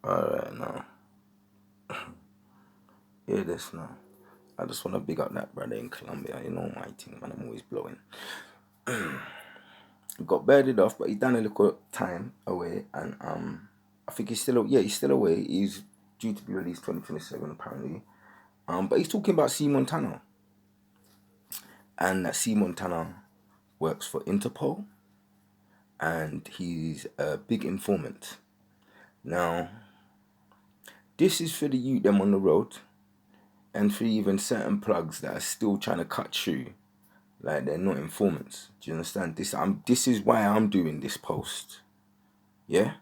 Alright, now. Hear this now. I just want to big up that brother in Colombia. You know my thing, man. I'm always blowing. He got bearded off, but he done a little time away, and I think he's still away. He's due to be released 2027 apparently. But he's talking about C Montana, and that C Montana works for Interpol, and he's a big informant. Now, this is for the youth them on the road, and for even certain plugs that are still trying to cut through, like they're not informants. Do you understand? This is why I'm doing this post. Yeah?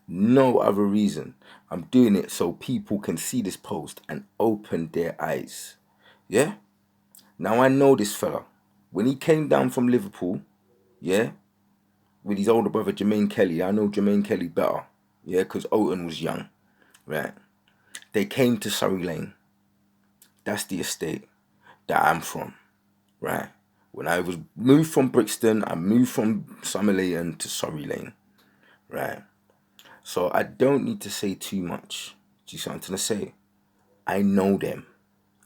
No other reason. I'm doing it so people can see this post and open their eyes. Yeah? Now I know this fella. When he came down from Liverpool, yeah, with his older brother Jermaine Kelly, I know Jermaine Kelly better. Yeah, because Owen was young. Right? They came to Surrey Lane. That's the estate that I'm from. Right? When I was moved from Brixton, I moved from Summerleyton to Surrey Lane. Right? So I don't need to say too much. Do you see what I'm trying to say? I know them.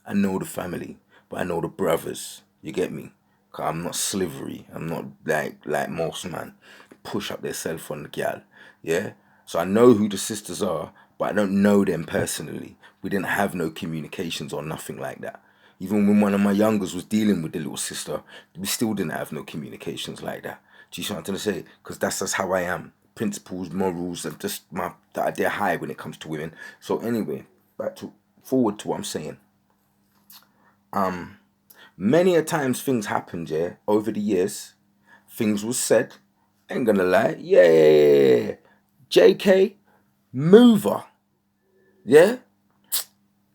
I know the family. But I know the brothers. You get me? Cause I'm not slivery. I'm not like most man. Push up their cell phone the gal. Yeah? So I know who the sisters are, but I don't know them personally. We didn't have no communications or nothing like that. Even when one of my youngers was dealing with the little sister, we still didn't have no communications like that. Do you see what I'm trying to say? Because that's just how I am. Principles, morals, and just they're high when it comes to women. So anyway, forward to what I'm saying. Many a times things happened, yeah, over the years. Things was said. Ain't gonna lie. Yeah. JK, mover. Yeah?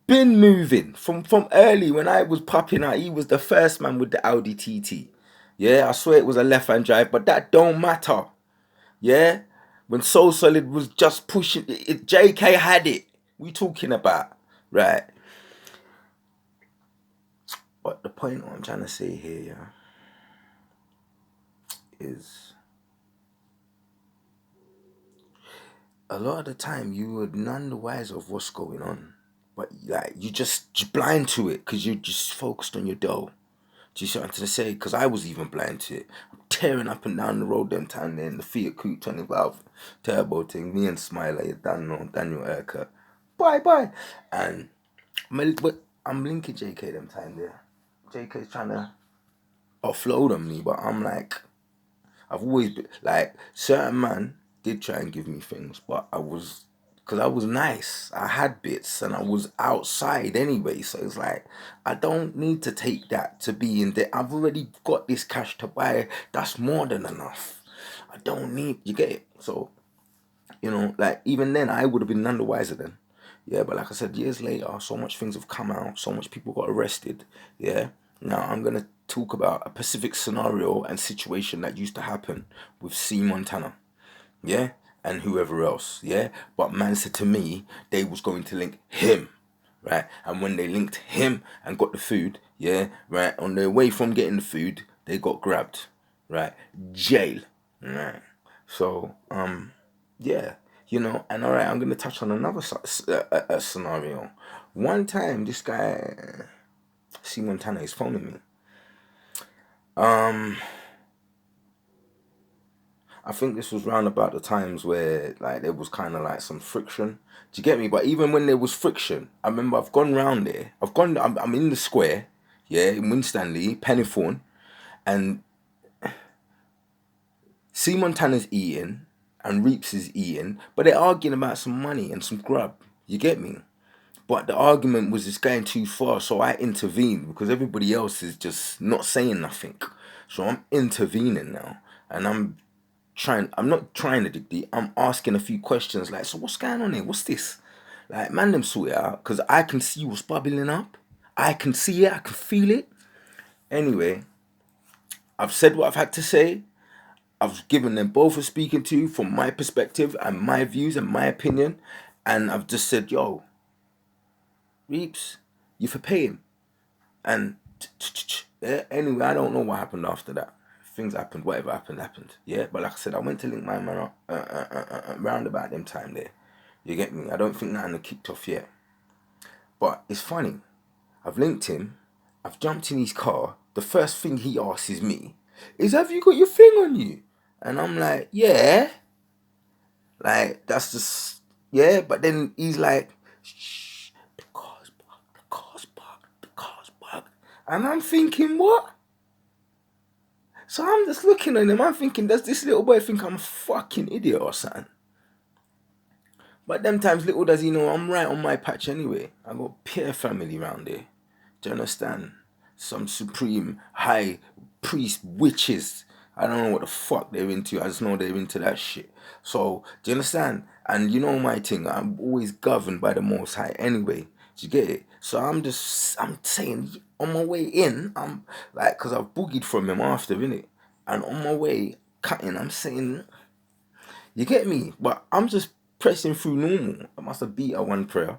Been moving. From early when I was popping out, he was the first man with the Audi TT. Yeah, I swear it was a left-hand drive, but that don't matter. Yeah? When Soul Solid was just pushing it, JK had it. We talking about. Right. But the point what I'm trying to say here, yeah, is a lot of the time you would none the wiser of what's going on. But like you just blind to it because you're just focused on your dough. Do you see what I'm trying to say? Because I was even blind to it. I'm tearing up and down the road them time there in the Fiat Coupe 25 turbo thing. Me and Smiler, Daniel Urquhart. Bye. And I'm linking JK them time there. JK's trying to offload on me, but I'm like, I've always been like, certain man did try and give me things, but because I was nice. I had bits and I was outside anyway. So it's like, I don't need to take that to be in there. I've already got this cash to buy. That's more than enough. I don't need, you get it? So, like even then I would have been none the wiser then. Yeah, but like I said, years later, so much things have come out, so much people got arrested. Yeah. Now I'm gonna talk about a specific scenario and situation that used to happen with C Montana. Yeah, and whoever else. Yeah, but man said to me they was going to link him. Right, and when they linked him and got the food, yeah, right, on their way from getting the food, they got grabbed. Right, jail. Right. So yeah, and all right, I'm gonna touch on another scenario. One time, this guy, C Montana, is phoning me. I think this was round about the times where like there was kind of like some friction. Do you get me? But even when there was friction, I remember I've gone round there. I'm in the square, yeah, in Winstanley, Pennythorn, and C Montana's eating and Reeps is eating, but they're arguing about some money and some grub. You get me? But the argument was just going too far, so I intervened because everybody else is just not saying nothing. So I'm intervening now, and I'm not trying to dig deep. I'm asking a few questions like, so what's going on here? What's this? Like, man, them sort it out because I can see what's bubbling up. I can see it. I can feel it. Anyway, I've said what I've had to say. I've given them both a speaking to from my perspective and my views and my opinion. And I've just said, yo, Reeps, you for paying. And anyway, I don't know what happened after that. things happened, whatever happened. Yeah, but like I said, I went to link my man up round about them time there. You get me? I don't think nothing had kicked off yet. But it's funny. I've linked him. I've jumped in his car. The first thing he asks me is, "Have you got your thing on you?" And I'm like, "Yeah." Like that's just yeah. But then he's like, "Shh, the car's parked. The car's parked. The car's parked." And I'm thinking, what? So I'm just looking at him. I'm thinking, does this little boy think I'm a fucking idiot or something? But them times, little does he know, I'm right on my patch anyway. I got peer family round there. Do you understand? Some supreme high priest witches. I don't know what the fuck they're into. I just know they're into that shit. So, do you understand? And you know my thing. I'm always governed by the Most High anyway. Do you get it? So I'm saying, on my way in, I'm like, because I've boogied from him after, innit? And on my way cutting, I'm saying, you get me? But I'm just pressing through normal. I must have beat a one prayer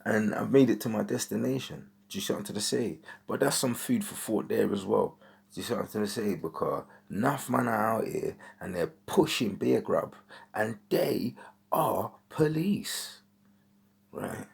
and I've made it to my destination. Do you see what I'm trying to say? But that's some food for thought there as well. Do you see what I'm trying to say? Because enough man are out here and they're pushing beer grub and they are police. Right?